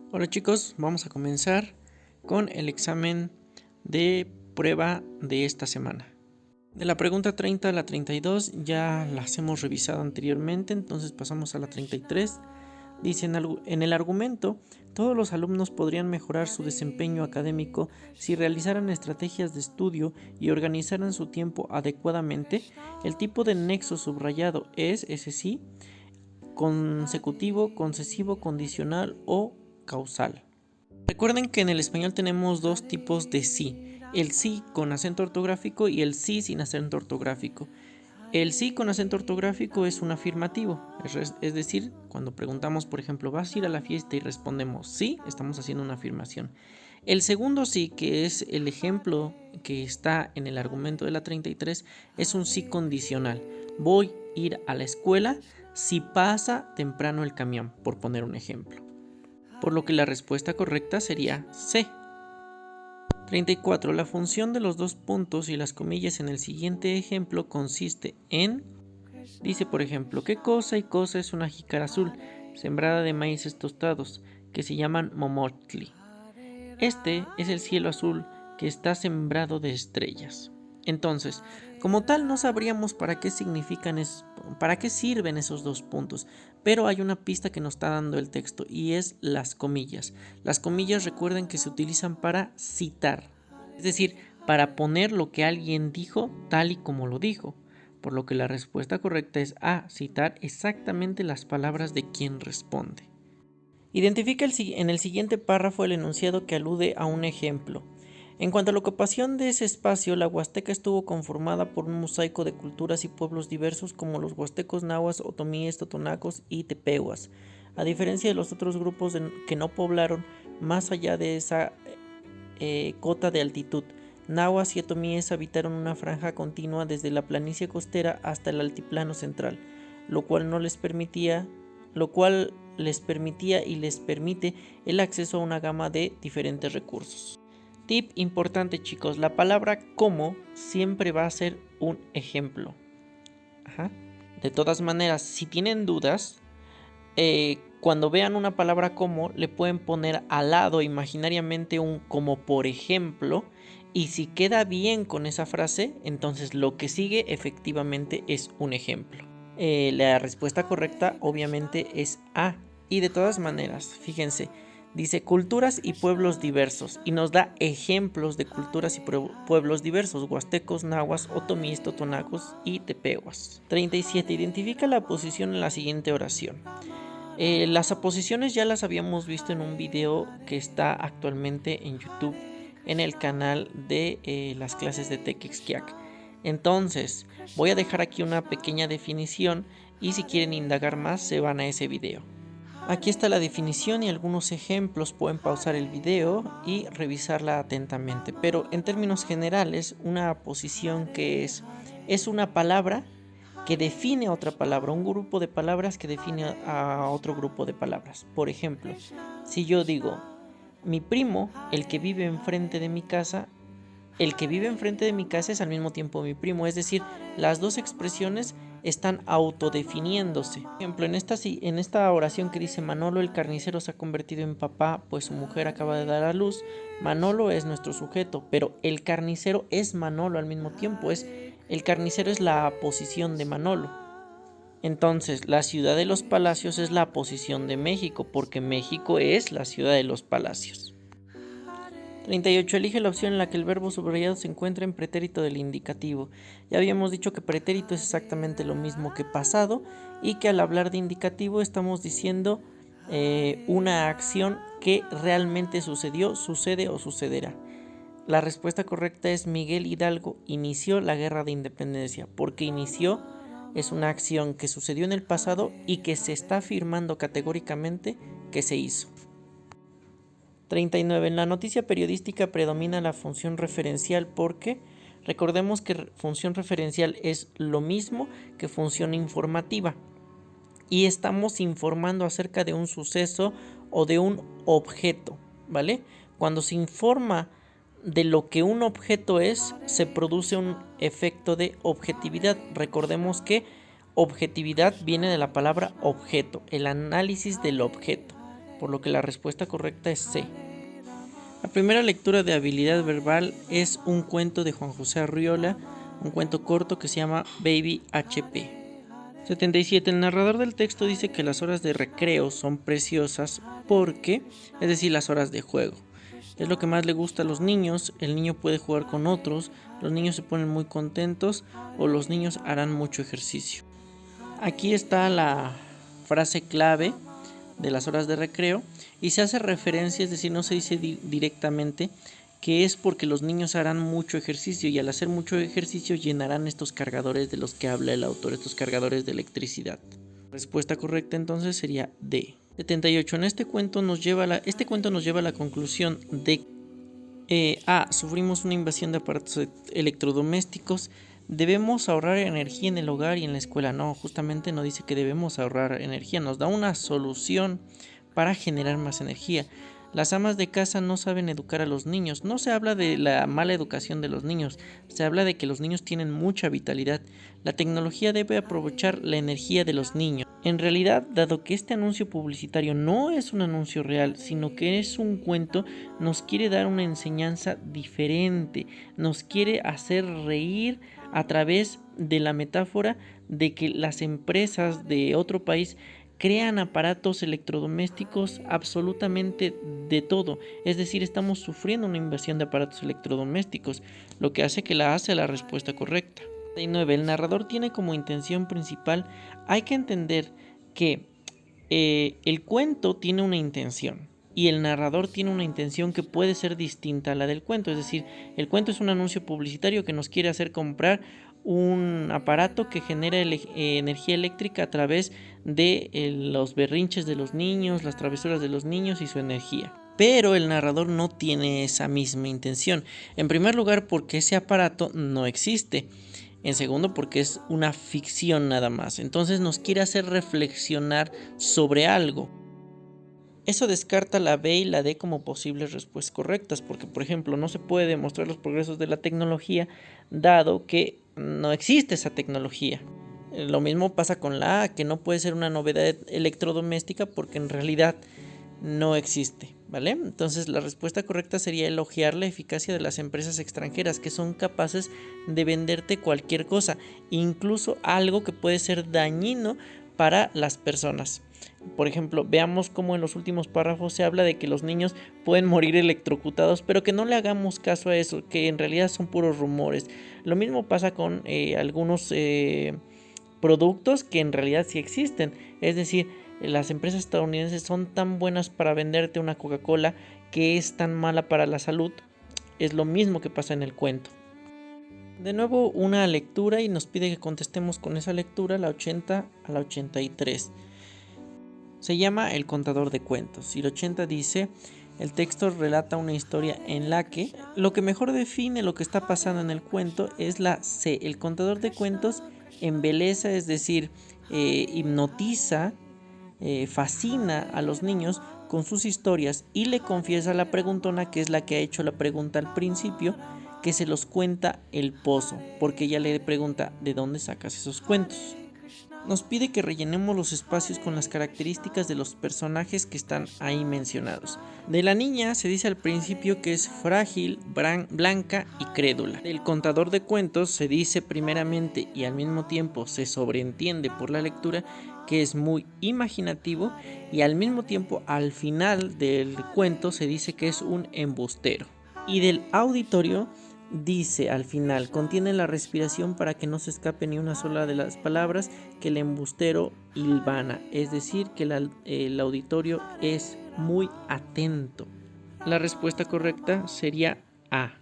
Hola chicos, vamos a comenzar con el examen de prueba de esta semana. De la pregunta 30 a la 32 ya las hemos revisado anteriormente, entonces pasamos a la 33. Dice en el argumento, todos los alumnos podrían mejorar su desempeño académico si realizaran estrategias de estudio y organizaran su tiempo adecuadamente. El tipo de nexo subrayado es, ese sí, consecutivo, concesivo, condicional o causal. Recuerden que en el español tenemos dos tipos de sí, el sí con acento ortográfico y el sí sin acento ortográfico. El sí con acento ortográfico es un afirmativo, es decir, cuando preguntamos, por ejemplo, ¿vas a ir a la fiesta? Y respondemos sí, estamos haciendo una afirmación. El segundo sí, que es el ejemplo que está en el argumento de la 33, es un sí condicional. Voy a ir a la escuela si pasa temprano el camión, por poner un ejemplo. Por lo que la respuesta correcta sería C. 34. La función de los dos puntos y las comillas en el siguiente ejemplo consiste en... Dice, por ejemplo, ¿qué cosa y cosa es una jícara azul, sembrada de maíces tostados, que se llaman momotli? Este es el cielo azul que está sembrado de estrellas. Entonces, como tal, no sabríamos para qué sirven esos dos puntos, pero hay una pista que nos está dando el texto y es las comillas. Las comillas, recuerden que se utilizan para citar, es decir, para poner lo que alguien dijo tal y como lo dijo, por lo que la respuesta correcta es A, citar exactamente las palabras de quien responde. Identifica en el siguiente párrafo el enunciado que alude a un ejemplo. En cuanto a la ocupación de ese espacio, la Huasteca estuvo conformada por un mosaico de culturas y pueblos diversos como los huastecos, nahuas, otomíes, totonacos y tepehuas. A diferencia de los otros grupos que no poblaron más allá de esa cota de altitud, nahuas y otomíes habitaron una franja continua desde la planicie costera hasta el altiplano central, lo cual les permitía y les permite el acceso a una gama de diferentes recursos. Tip importante, chicos, la palabra como siempre va a ser un ejemplo. De todas maneras, si tienen dudas, cuando vean una palabra como, le pueden poner al lado imaginariamente un como por ejemplo, y si queda bien con esa frase, entonces lo que sigue efectivamente es un ejemplo. La respuesta correcta obviamente es A. Y de todas maneras, fíjense, dice culturas y pueblos diversos y nos da ejemplos de culturas y pueblos diversos: huastecos, nahuas, otomíes, totonacos y tepehuas. 37. Identifica la posición en la siguiente oración. Las aposiciones ya las habíamos visto en un video que está actualmente en YouTube en el canal de las clases de Tequixquiac. Entonces, voy a dejar aquí una pequeña definición y si quieren indagar más se van a ese video. Aquí está la definición y algunos ejemplos, pueden pausar el video y revisarla atentamente. Pero en términos generales, una aposición que es una palabra que define a otra palabra, un grupo de palabras que define a otro grupo de palabras. Por ejemplo, si yo digo, mi primo, el que vive enfrente de mi casa, el que vive enfrente de mi casa es al mismo tiempo mi primo, es decir, las dos expresiones están autodefiniéndose. Por ejemplo, en esta oración que dice Manolo el carnicero se ha convertido en papá, pues su mujer acaba de dar a luz. Manolo es nuestro sujeto, pero el carnicero es Manolo al mismo tiempo, el carnicero es la posición de Manolo. Entonces, la ciudad de los palacios es la posición de México, porque México es la ciudad de los palacios. 38. Elige la opción en la que el verbo subrayado se encuentra en pretérito del indicativo. Ya habíamos dicho que pretérito es exactamente lo mismo que pasado y que al hablar de indicativo estamos diciendo una acción que realmente sucedió, sucede o sucederá. La respuesta correcta es Miguel Hidalgo inició la guerra de independencia, porque inició es una acción que sucedió en el pasado y que se está afirmando categóricamente que se hizo. 39. En la noticia periodística predomina la función referencial porque recordemos que función referencial es lo mismo que función informativa y estamos informando acerca de un suceso o de un objeto, ¿vale? Cuando se informa de lo que un objeto es, se produce un efecto de objetividad. Recordemos que objetividad viene de la palabra objeto, el análisis del objeto. por lo que la respuesta correcta es C. La primera lectura de habilidad verbal es un cuento de Juan José Arriola, un cuento corto que se llama Baby HP. 77. El narrador del texto dice que las horas de recreo son preciosas porque, es decir, las horas de juego. Es lo que más le gusta a los niños, el niño puede jugar con otros, los niños se ponen muy contentos o los niños harán mucho ejercicio. Aquí está la frase clave de las horas de recreo y se hace referencia, es decir, no se dice directamente que es porque los niños harán mucho ejercicio y al hacer mucho ejercicio llenarán estos cargadores de los que habla el autor, estos cargadores de electricidad. La respuesta correcta entonces sería D. 78. Este cuento nos lleva a la conclusión de A. Sufrimos una invasión de aparatos electrodomésticos. ¿Debemos ahorrar energía en el hogar y en la escuela? No, justamente no dice que debemos ahorrar energía, nos da una solución para generar más energía. Las amas de casa no saben educar a los niños. No se habla de la mala educación de los niños, se habla de que los niños tienen mucha vitalidad. La tecnología debe aprovechar la energía de los niños. En realidad, dado que este anuncio publicitario no es un anuncio real, sino que es un cuento, nos quiere dar una enseñanza diferente, nos quiere hacer reír a través de la metáfora de que las empresas de otro país crean aparatos electrodomésticos absolutamente de todo, es decir, estamos sufriendo una invasión de aparatos electrodomésticos, lo que hace que la A sea la respuesta correcta. 9. El narrador tiene como intención principal, hay que entender que el cuento tiene una intención y el narrador tiene una intención que puede ser distinta a la del cuento, es decir, el cuento es un anuncio publicitario que nos quiere hacer comprar un aparato que genera energía eléctrica a través de los berrinches de los niños, las travesuras de los niños y su energía. Pero el narrador no tiene esa misma intención. En primer lugar, porque ese aparato no existe. En segundo, porque es una ficción nada más. Entonces nos quiere hacer reflexionar sobre algo. Eso descarta la B y la D como posibles respuestas correctas, porque por ejemplo no se puede demostrar los progresos de la tecnología dado que no existe esa tecnología. Lo mismo pasa con la A, que no puede ser una novedad electrodoméstica porque en realidad no existe, ¿vale? Entonces la respuesta correcta sería elogiar la eficacia de las empresas extranjeras que son capaces de venderte cualquier cosa, incluso algo que puede ser dañino para las personas. Por ejemplo, veamos cómo en los últimos párrafos se habla de que los niños pueden morir electrocutados, pero que no le hagamos caso a eso, que en realidad son puros rumores. Lo mismo pasa con algunos productos que en realidad sí existen. Es decir, las empresas estadounidenses son tan buenas para venderte una Coca-Cola que es tan mala para la salud. Es lo mismo que pasa en el cuento. De nuevo una lectura y nos pide que contestemos con esa lectura, la 80 a la 83. Se llama El contador de cuentos y el 80 dice: el texto relata una historia en la que lo que mejor define lo que está pasando en el cuento es la C. El contador de cuentos embeleza, es decir, hipnotiza, fascina a los niños con sus historias y le confiesa a la preguntona, que es la que ha hecho la pregunta al principio, que se los cuenta el pozo, porque ella le pregunta ¿de dónde sacas esos cuentos? Nos pide que rellenemos los espacios con las características de los personajes que están ahí mencionados. De la niña se dice al principio que es frágil, blanca y crédula. Del contador de cuentos se dice primeramente y al mismo tiempo se sobreentiende por la lectura que es muy imaginativo y al mismo tiempo al final del cuento se dice que es un embustero. Y del auditorio dice al final, contiene la respiración para que no se escape ni una sola de las palabras que el embustero hilvana, es decir, que el auditorio es muy atento. La respuesta correcta sería A.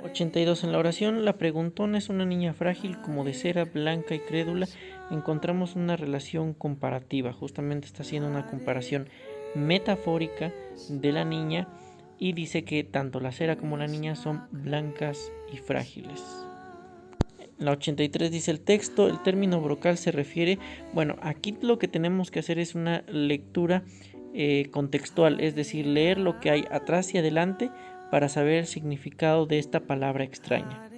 82. En la oración, la preguntona es una niña frágil como de cera, blanca y crédula. Encontramos una relación comparativa, justamente está haciendo una comparación metafórica de la niña y dice que tanto la cera como la niña son blancas y frágiles. La 83 dice el texto, el término brocal se refiere, bueno, aquí lo que tenemos que hacer es una lectura contextual, es decir, leer lo que hay atrás y adelante para saber el significado de esta palabra extraña.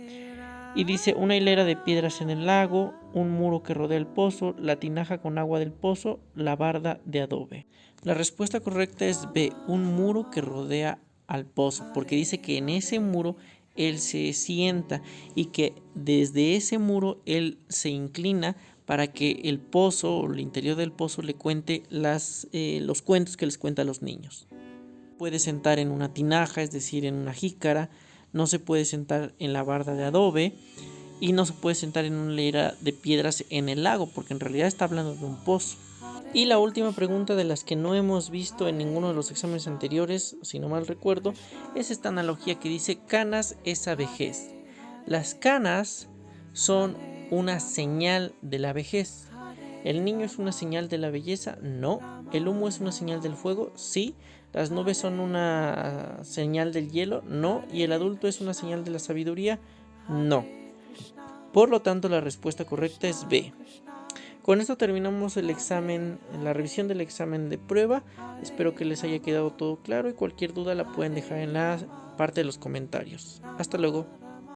Y dice una hilera de piedras en el lago, un muro que rodea el pozo, la tinaja con agua del pozo, la barda de adobe. La respuesta correcta es B, un muro que rodea al pozo, porque dice que en ese muro él se sienta y que desde ese muro él se inclina para que el pozo o el interior del pozo le cuente los cuentos que les cuenta a los niños. Puede sentar en una tinaja, es decir, en una jícara, no se puede sentar en la barda de adobe y no se puede sentar en una hilera de piedras en el lago, porque en realidad está hablando de un pozo. Y la última pregunta, de las que no hemos visto en ninguno de los exámenes anteriores, si no mal recuerdo, es esta analogía que dice canas esa vejez. Las canas son una señal de la vejez. ¿El niño es una señal de la belleza? No. ¿El humo es una señal del fuego? Sí. ¿Las nubes son una señal del hielo? No. ¿Y el adulto es una señal de la sabiduría? No. Por lo tanto, la respuesta correcta es B. Con esto terminamos el examen, la revisión del examen de prueba. Espero que les haya quedado todo claro y cualquier duda la pueden dejar en la parte de los comentarios. Hasta luego.